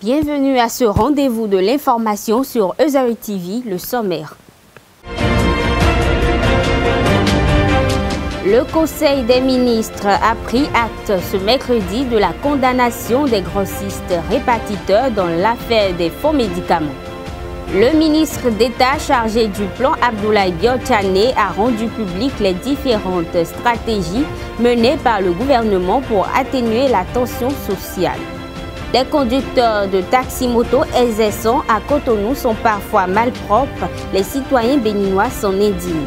Bienvenue à ce rendez-vous de l'information sur Euzari TV, le sommaire. Le Conseil des ministres a pris acte ce mercredi de la condamnation des grossistes répartiteurs dans l'affaire des faux médicaments. Le ministre d'État chargé du plan Abdoulaye Biotane a rendu public les différentes stratégies menées par le gouvernement pour atténuer la tension sociale. Des conducteurs de taxi-moto exerçant à Cotonou sont parfois malpropres. Les citoyens béninois s'en indignent.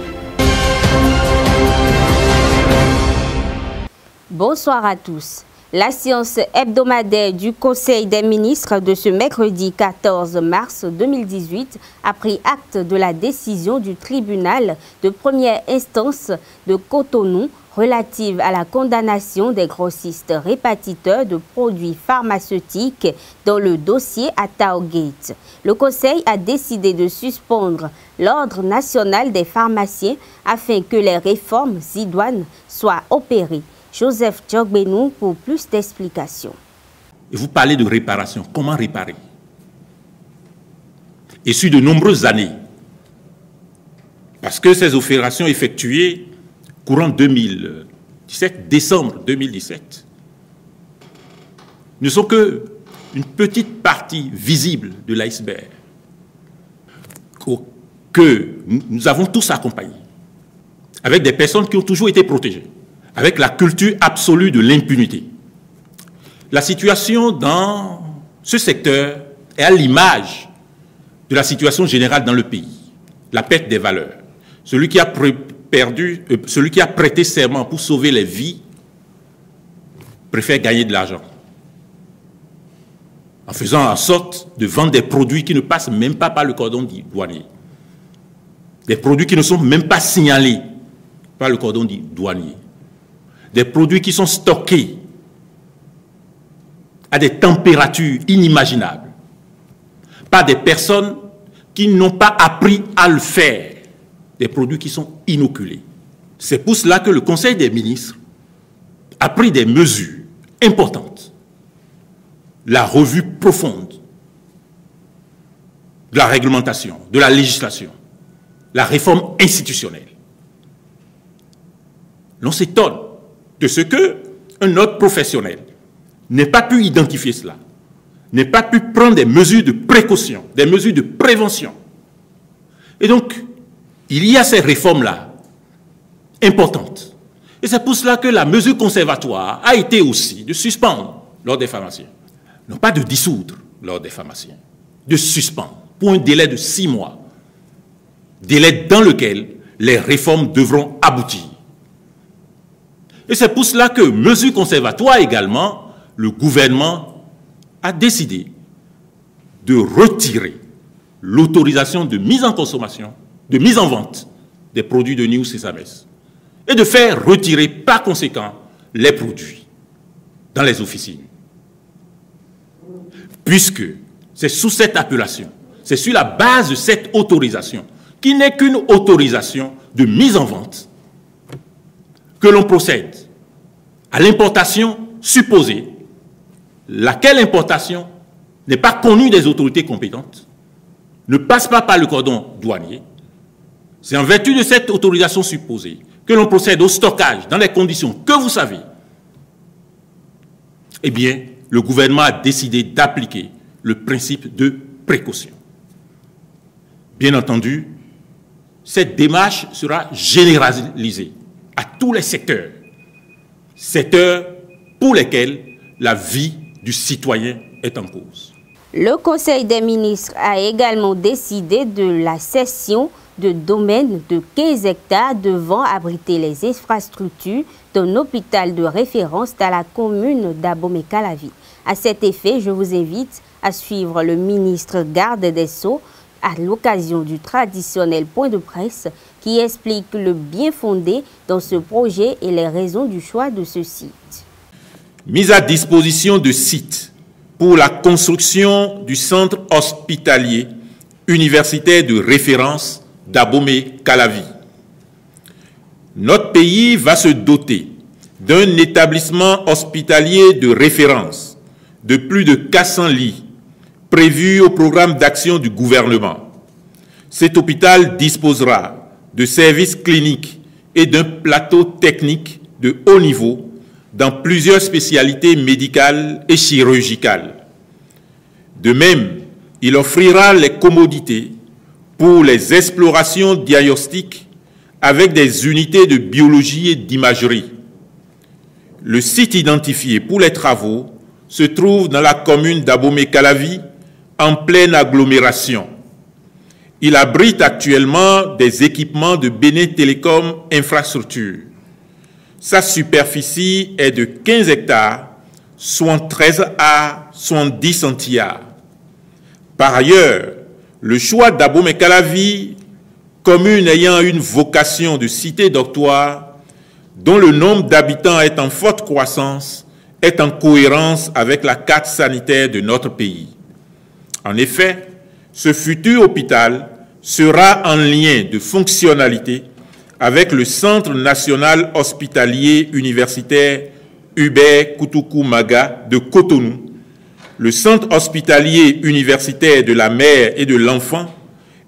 Bonsoir à tous. La séance hebdomadaire du Conseil des ministres de ce mercredi 14 mars 2018 a pris acte de la décision du tribunal de première instance de Cotonou relative à la condamnation des grossistes répartiteurs de produits pharmaceutiques dans le dossier à Taogate. Le Conseil a décidé de suspendre l'Ordre national des pharmaciens afin que les réformes idoines soient opérées. Joseph Djogbenou pour plus d'explications. Et vous parlez de réparation. Comment réparer? Et sur de nombreuses années, parce que ces opérations effectuées courant 2017, décembre 2017, ne sont qu'une petite partie visible de l'iceberg que nous avons tous accompagné, avec des personnes qui ont toujours été protégées, avec la culture absolue de l'impunité. La situation dans ce secteur est à l'image de la situation générale dans le pays. La perte des valeurs. Celui qui a prêté serment pour sauver les vies préfère gagner de l'argent en faisant en sorte de vendre des produits qui ne passent même pas par le cordon douanier. Des produits qui ne sont même pas signalés par le cordon douanier. Des produits qui sont stockés à des températures inimaginables par des personnes qui n'ont pas appris à le faire, des produits qui sont inoculés. C'est pour cela que le Conseil des ministres a pris des mesures importantes. La revue profonde de la réglementation, de la législation, la réforme institutionnelle. L'on s'étonne de ce qu'un autre professionnel n'ait pas pu identifier cela, n'ait pas pu prendre des mesures de précaution, des mesures de prévention. Et donc, il y a ces réformes-là importantes. Et c'est pour cela que la mesure conservatoire a été aussi de suspendre l'ordre des pharmaciens. Non pas de dissoudre l'ordre des pharmaciens, de suspendre pour un délai de 6 mois, délai dans lequel les réformes devront aboutir. Et c'est pour cela que, mesure conservatoire également, le gouvernement a décidé de retirer l'autorisation de mise en consommation, de mise en vente des produits de New Sesames et de faire retirer par conséquent les produits dans les officines. Puisque c'est sous cette appellation, c'est sur la base de cette autorisation, qui n'est qu'une autorisation de mise en vente, que l'on procède à l'importation supposée, laquelle importation n'est pas connue des autorités compétentes, ne passe pas par le cordon douanier. C'est en vertu de cette autorisation supposée que l'on procède au stockage dans les conditions que vous savez. Eh bien, le gouvernement a décidé d'appliquer le principe de précaution. Bien entendu, cette démarche sera généralisée à tous les secteurs pour lesquels la vie du citoyen est en cause. Le Conseil des ministres a également décidé de la cession de domaines de 15 hectares devant abriter les infrastructures d'un hôpital de référence dans la commune d'Abomey-Calavi. À cet effet, je vous invite à suivre le ministre garde des Sceaux à l'occasion du traditionnel point de presse qui explique le bien fondé dans ce projet et les raisons du choix de ce site. Mise à disposition de sites pour la construction du centre hospitalier universitaire de référence d'Abomey-Calavi. Notre pays va se doter d'un établissement hospitalier de référence de plus de 400 lits prévu au programme d'action du gouvernement. Cet hôpital disposera de services cliniques et d'un plateau technique de haut niveau dans plusieurs spécialités médicales et chirurgicales. De même, il offrira les commodités pour les explorations diagnostiques avec des unités de biologie et d'imagerie. Le site identifié pour les travaux se trouve dans la commune d'Abomey-Calavi, en pleine agglomération. Il abrite actuellement des équipements de Bénin Télécom Infrastructure. Sa superficie est de 15 hectares, soit 13 à 70 centiares. Par ailleurs, le choix d'Abomey-Calavi, commune ayant une vocation de cité doctoire, dont le nombre d'habitants est en forte croissance, est en cohérence avec la carte sanitaire de notre pays. En effet, ce futur hôpital sera en lien de fonctionnalité avec le Centre national hospitalier universitaire Hubert Koutoukou Maga de Cotonou, le Centre hospitalier universitaire de la mère et de l'enfant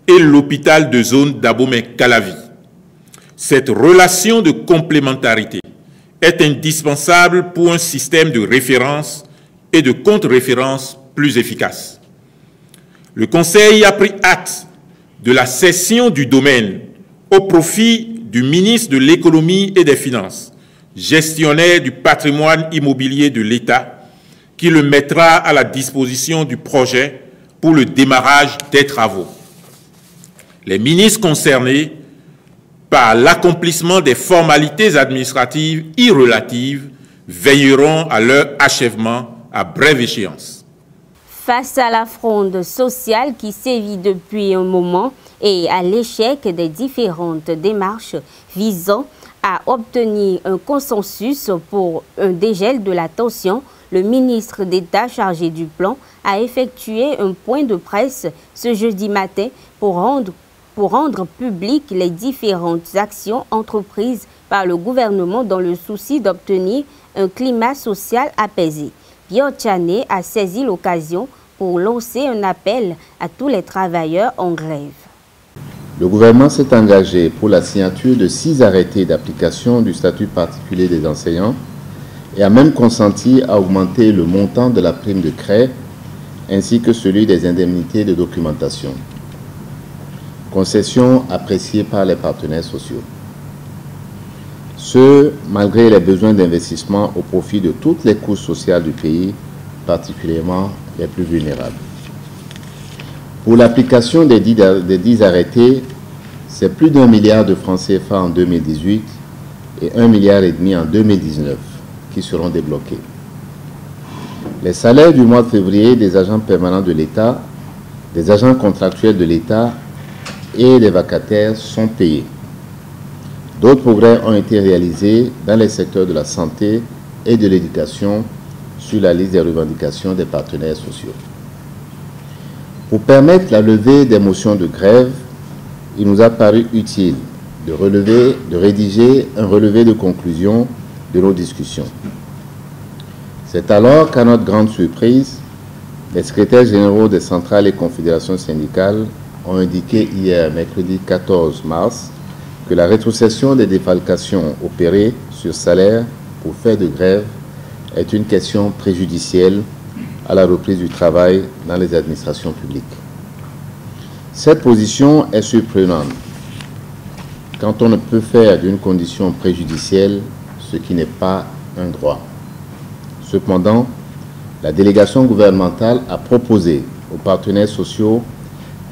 et l'hôpital de zone d'Abomey-Calavi. Cette relation de complémentarité est indispensable pour un système de référence et de contre-référence plus efficace. Le Conseil a pris acte de la cession du domaine au profit du ministre de l'Économie et des Finances, gestionnaire du patrimoine immobilier de l'État, qui le mettra à la disposition du projet pour le démarrage des travaux. Les ministres concernés, par l'accomplissement des formalités administratives irrelatives, veilleront à leur achèvement à brève échéance. Face à la fronde sociale qui sévit depuis un moment et à l'échec des différentes démarches visant à obtenir un consensus pour un dégel de la tension, le ministre d'État chargé du plan a effectué un point de presse ce jeudi matin pour rendre publiques les différentes actions entreprises par le gouvernement dans le souci d'obtenir un climat social apaisé. Pierre Tchané a saisi l'occasion pour lancer un appel à tous les travailleurs en grève. Le gouvernement s'est engagé pour la signature de 6 arrêtés d'application du statut particulier des enseignants et a même consenti à augmenter le montant de la prime de craie ainsi que celui des indemnités de documentation. Concession appréciée par les partenaires sociaux. Ce, malgré les besoins d'investissement au profit de toutes les couches sociales du pays, particulièrement les plus vulnérables. Pour l'application des 10 arrêtés, c'est plus d'1 milliard de francs CFA en 2018 et 1,5 milliard en 2019 qui seront débloqués. Les salaires du mois de février des agents permanents de l'État, des agents contractuels de l'État et des vacataires sont payés. D'autres progrès ont été réalisés dans les secteurs de la santé et de l'éducation sur la liste des revendications des partenaires sociaux. Pour permettre la levée des motions de grève, il nous a paru utile de rédiger un relevé de conclusion de nos discussions. C'est alors qu'à notre grande surprise, les secrétaires généraux des centrales et confédérations syndicales ont indiqué hier, mercredi 14 mars, que la rétrocession des défalcations opérées sur salaire pour faire de grève est une question préjudicielle à la reprise du travail dans les administrations publiques. Cette position est surprenante quand on ne peut faire d'une condition préjudicielle ce qui n'est pas un droit. Cependant, la délégation gouvernementale a proposé aux partenaires sociaux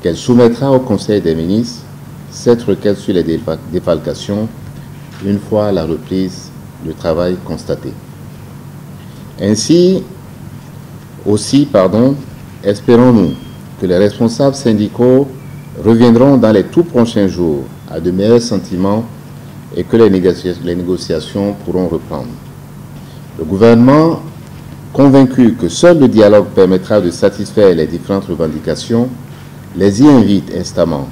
qu'elle soumettra au Conseil des ministres cette requête sur les défalcations une fois la reprise du travail constatée. Ainsi, espérons-nous que les responsables syndicaux reviendront dans les tout prochains jours à de meilleurs sentiments et que les négociations pourront reprendre. Le gouvernement, convaincu que seul le dialogue permettra de satisfaire les différentes revendications, les y invite instamment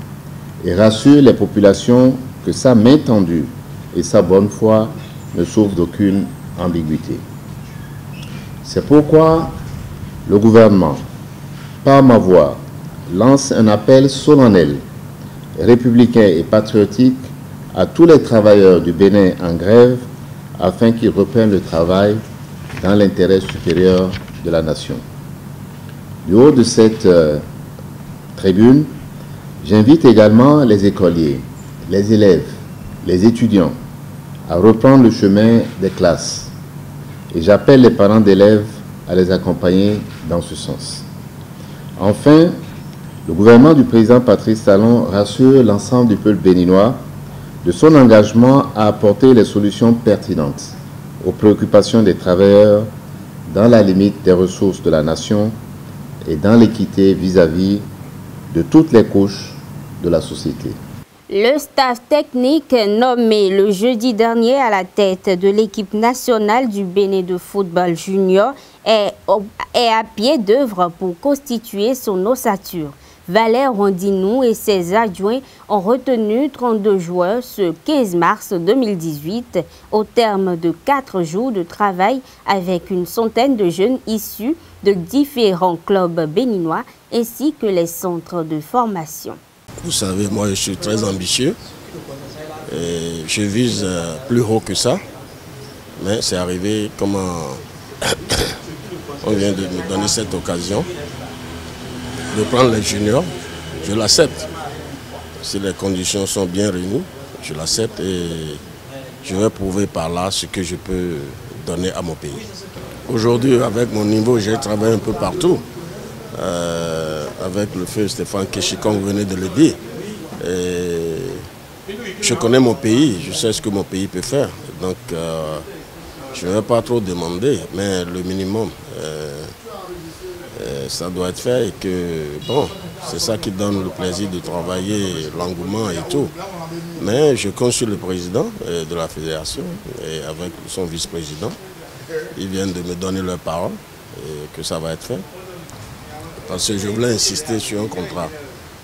et rassure les populations que sa main tendue et sa bonne foi ne souffrent d'aucune ambiguïté. C'est pourquoi le gouvernement, par ma voix, lance un appel solennel, républicain et patriotique à tous les travailleurs du Bénin en grève afin qu'ils reprennent le travail dans l'intérêt supérieur de la nation. Du haut de cette tribune, j'invite également les écoliers, les élèves, les étudiants à reprendre le chemin des classes et j'appelle les parents d'élèves à les accompagner dans ce sens. Enfin, le gouvernement du président Patrice Talon rassure l'ensemble du peuple béninois de son engagement à apporter les solutions pertinentes aux préoccupations des travailleurs dans la limite des ressources de la nation et dans l'équité vis-à-vis de toutes les couches de la société. Le staff technique nommé le jeudi dernier à la tête de l'équipe nationale du Bénin de football junior est à pied d'œuvre pour constituer son ossature. Valère Rondinou et ses adjoints ont retenu 32 joueurs ce 15 mars 2018 au terme de 4 jours de travail avec une centaine de jeunes issus de différents clubs béninois ainsi que les centres de formation. Vous savez, moi je suis très ambitieux et je vise plus haut que ça, mais c'est arrivé comme on vient de me donner cette occasion de prendre les juniors. Je l'accepte. Si les conditions sont bien réunies, je l'accepte et je vais prouver par là ce que je peux donner à mon pays. Aujourd'hui, avec mon niveau, j'ai travaillé un peu partout. Avec le feu Stéphane Kéchi, comme vous venez de le dire. Et je connais mon pays, je sais ce que mon pays peut faire. Donc, je ne vais pas trop demander, mais le minimum, ça doit être fait et que, bon, c'est ça qui donne le plaisir de travailler, l'engouement et tout. Mais je compte sur le président de la fédération et avec son vice-président. Ils viennent de me donner leur parole et que ça va être fait. Parce que je voulais insister sur un contrat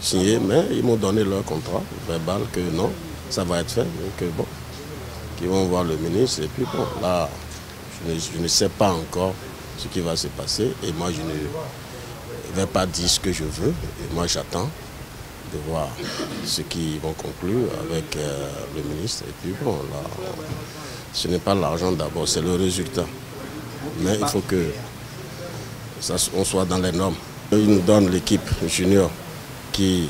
signé, mais ils m'ont donné leur contrat verbal que non, ça va être fait. Donc bon, qu'ils vont voir le ministre et puis bon, là, je ne sais pas encore ce qui va se passer et moi je ne vais pas dire ce que je veux. Et moi j'attends de voir ce qu'ils vont conclure avec le ministre. Et puis bon, là, ce n'est pas l'argent d'abord, c'est le résultat. Mais il faut que on soit dans les normes. Ils nous donnent l'équipe junior qui,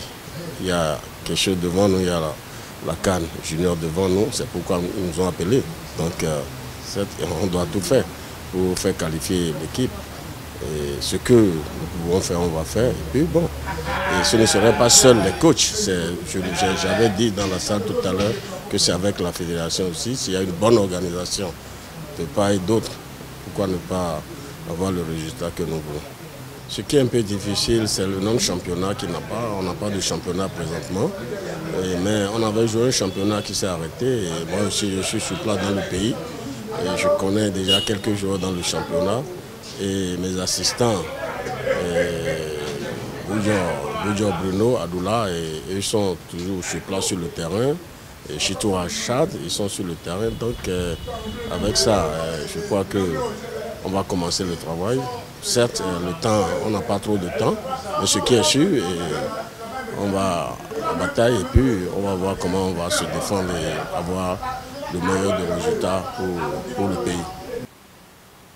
il y a quelque chose devant nous, il y a la CAN junior devant nous, c'est pourquoi ils nous ont appelés. Donc on doit tout faire pour faire qualifier l'équipe. Et ce que nous pouvons faire, on va faire. Et puis bon, et ce ne serait pas seul les coachs. J'avais dit dans la salle tout à l'heure que c'est avec la fédération aussi. S'il y a une bonne organisation de part et d'autre, pourquoi ne pas avoir le résultat que nous voulons. Ce qui est un peu difficile, c'est le non-championnat on n'a pas de championnat présentement. Mais on avait joué un championnat qui s'est arrêté. Et moi aussi, je suis sur place dans le pays. Et je connais déjà quelques joueurs dans le championnat. Et mes assistants, Boudjo Bruno, Adoula, et ils sont toujours sur place sur le terrain. Et Chitou Achad, ils sont sur le terrain. Donc avec ça, je crois qu'on va commencer le travail. Certes, le temps, on n'a pas trop de temps, mais ce qui est sûr, on va en bataille et puis on va voir comment on va se défendre et avoir le meilleur des résultats pour le pays.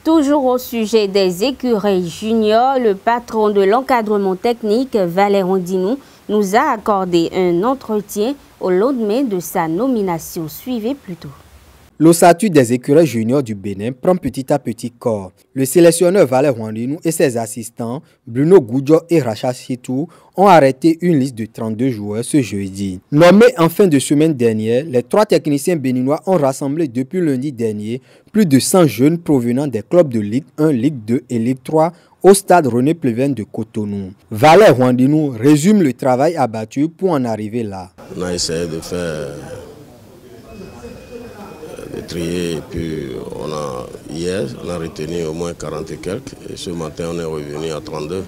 Toujours au sujet des écureuils juniors, le patron de l'encadrement technique, Valère Rondinou, nous a accordé un entretien au lendemain de sa nomination. Suivez plutôt. L'ossature des écureuils juniors du Bénin prend petit à petit corps. Le sélectionneur Valère Rondinou et ses assistants, Bruno Goudjo et Racha Chitou, ont arrêté une liste de 32 joueurs ce jeudi. Nommés en fin de semaine dernière, les 3 techniciens béninois ont rassemblé depuis lundi dernier plus de 100 jeunes provenant des clubs de Ligue 1, Ligue 2 et Ligue 3 au stade René Pleven de Cotonou. Valère Rondinou résume le travail abattu pour en arriver là. On a essayé de faire trier et puis hier on a retenu au moins 40 et quelques et ce matin on est revenu à 32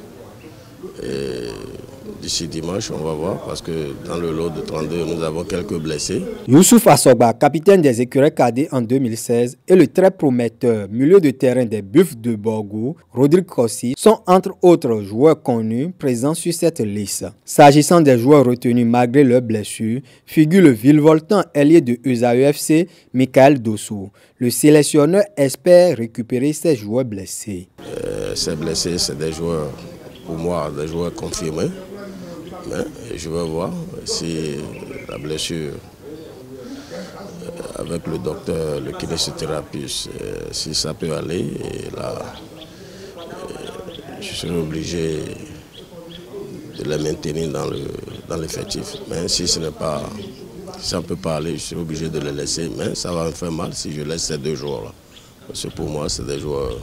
et d'ici dimanche, on va voir, parce que dans le lot de 32, nous avons quelques blessés. Youssouf Asogba, capitaine des écureuils cadets en 2016, et le très prometteur milieu de terrain des Buffs de Borgou, Rodrigue Kossi, sont entre autres joueurs connus présents sur cette liste. S'agissant des joueurs retenus malgré leurs blessures, figure le virevoltant ailier de ESA-UFC, Michael Dossou. Le sélectionneur espère récupérer ses joueurs blessés. Ces blessés, c'est des joueurs, pour moi, des joueurs confirmés. Mais je vais voir si la blessure avec le docteur, le kinésithérapeute, si ça peut aller. Et là, je serai obligé de les maintenir dans l'effectif. Mais si ce n'est pas, si ça ne peut pas aller, je serai obligé de les laisser. Mais ça va me faire mal si je laisse ces 2 joueurs-là. Parce que pour moi, c'est des joueurs,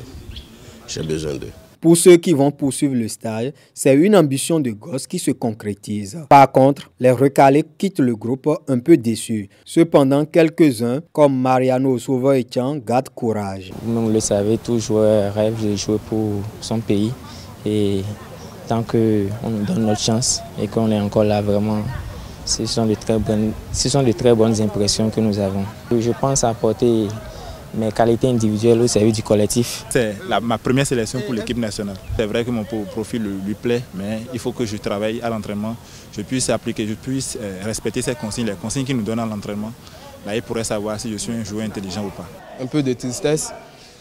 j'ai besoin d'eux. Pour ceux qui vont poursuivre le stage, c'est une ambition de gosse qui se concrétise. Par contre, les recalés quittent le groupe un peu déçus. Cependant, quelques-uns, comme Mariano Sauveur-Etienne, gardent courage. Vous le savez, tout joueur rêve de jouer pour son pays. Et tant qu'on nous donne notre chance et qu'on est encore là, vraiment, ce sont de très bonnes impressions que nous avons. Je pense apporter mes qualités individuelles au service du collectif. C'est ma première sélection pour l'équipe nationale. C'est vrai que mon profil lui plaît, mais il faut que je travaille à l'entraînement, je puisse appliquer, je puisse respecter ces consignes, les consignes qu'ils nous donnent à l'entraînement. Là, il pourrait savoir si je suis un joueur intelligent ou pas. Un peu de tristesse,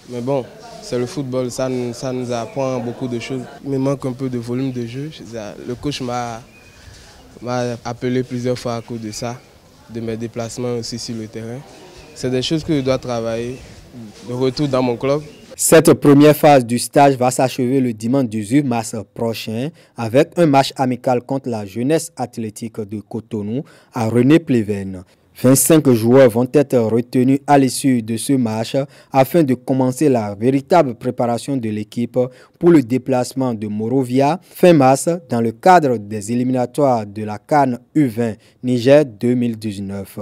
mais bon, c'est le football, ça nous apprend beaucoup de choses. Il me manque un peu de volume de jeu. Le coach m'a appelé plusieurs fois à cause de ça, de mes déplacements aussi sur le terrain. C'est des choses que je dois travailler, de retour dans mon club. Cette première phase du stage va s'achever le dimanche 18 mars prochain avec un match amical contre la jeunesse athlétique de Cotonou à René-Pleven. 25 joueurs vont être retenus à l'issue de ce match afin de commencer la véritable préparation de l'équipe pour le déplacement de Morovia fin mars dans le cadre des éliminatoires de la CAN U20 Niger 2019.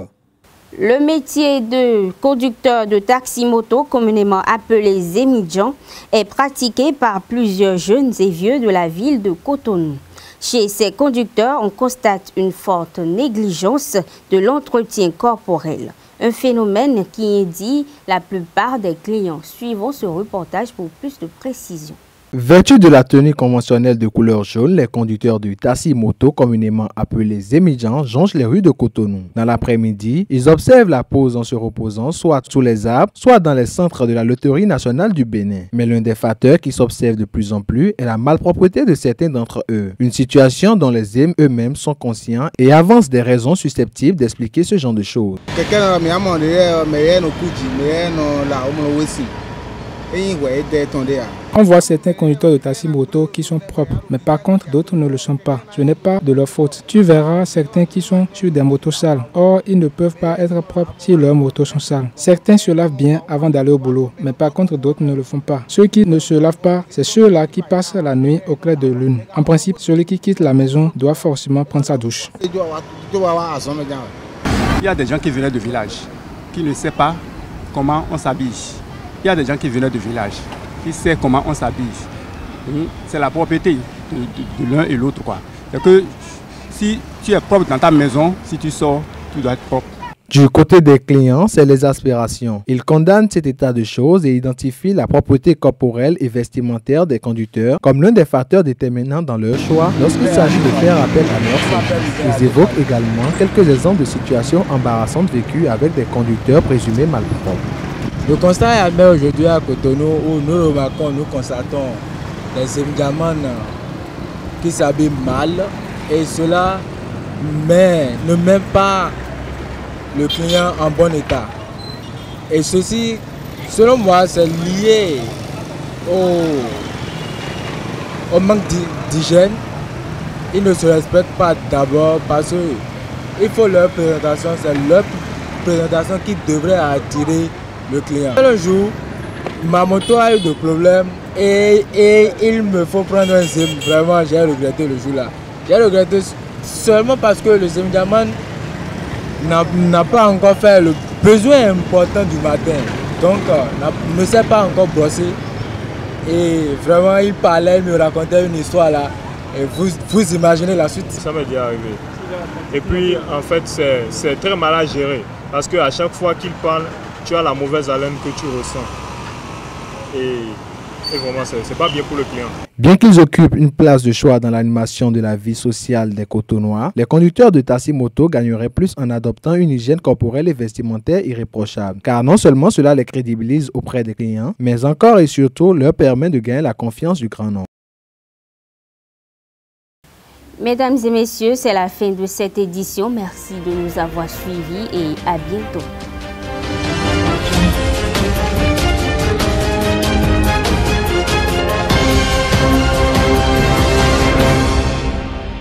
Le métier de conducteur de taxi-moto, communément appelé Zemidjan, est pratiqué par plusieurs jeunes et vieux de la ville de Cotonou. Chez ces conducteurs, on constate une forte négligence de l'entretien corporel, un phénomène qui indie la plupart des clients. Suivons ce reportage pour plus de précision. Vertu de la tenue conventionnelle de couleur jaune, les conducteurs de taxi-moto, communément appelés Zemidjan, jonchent les rues de Cotonou. Dans l'après-midi, ils observent la pause en se reposant soit sous les arbres, soit dans les centres de la Loterie nationale du Bénin. Mais l'un des facteurs qui s'observe de plus en plus est la malpropreté de certains d'entre eux. Une situation dont les Zem eux-mêmes sont conscients et avancent des raisons susceptibles d'expliquer ce genre de choses. On voit certains conducteurs de taxi-moto qui sont propres, mais par contre d'autres ne le sont pas. Ce n'est pas de leur faute. Tu verras certains qui sont sur des motos sales. Or, ils ne peuvent pas être propres si leurs motos sont sales. Certains se lavent bien avant d'aller au boulot, mais par contre d'autres ne le font pas. Ceux qui ne se lavent pas, c'est ceux-là qui passent la nuit au clair de lune. En principe, celui qui quitte la maison doit forcément prendre sa douche. Il y a des gens qui venaient du village, qui ne savent pas comment on s'habille. Il y a des gens qui venaient du village, qui savent comment on s'habille. C'est la propriété de l'un et l'autre. C'est que si tu es propre dans ta maison, si tu sors, tu dois être propre. Du côté des clients, c'est les aspirations. Ils condamnent cet état de choses et identifient la propreté corporelle et vestimentaire des conducteurs comme l'un des facteurs déterminants dans leur choix lorsqu'il s'agit de faire appel à leur santé. Ils évoquent également quelques exemples de situations embarrassantes vécues avec des conducteurs présumés malpropres. Le constat est amer aujourd'hui à Cotonou où nous remarquons, nous constatons des Zemidjamans qui s'habillent mal et cela ne met pas le client en bon état. Et ceci, selon moi, c'est lié au manque d'hygiène. Ils ne se respectent pas d'abord parce qu'il faut leur présentation, c'est leur présentation qui devrait attirer le client. Un jour, ma moto a eu des problèmes et il me faut prendre un Zem. Vraiment, j'ai regretté le jour-là. J'ai regretté seulement parce que le Zemidjaman n'a pas encore fait le besoin important du matin. Donc, ne s'est pas encore brossé. Et vraiment, il parlait, il me racontait une histoire là. Et vous imaginez la suite? Ça m'est déjà arrivé. Et puis, en fait, c'est très mal à gérer. Parce qu'à chaque fois qu'il parle, tu as la mauvaise haleine que tu ressens. Et vraiment, c'est pas bien pour le client. Bien qu'ils occupent une place de choix dans l'animation de la vie sociale des Cotonois, les conducteurs de taxi moto gagneraient plus en adoptant une hygiène corporelle et vestimentaire irréprochable. Car non seulement cela les crédibilise auprès des clients, mais encore et surtout leur permet de gagner la confiance du grand nombre. Mesdames et messieurs, c'est la fin de cette édition. Merci de nous avoir suivis et à bientôt.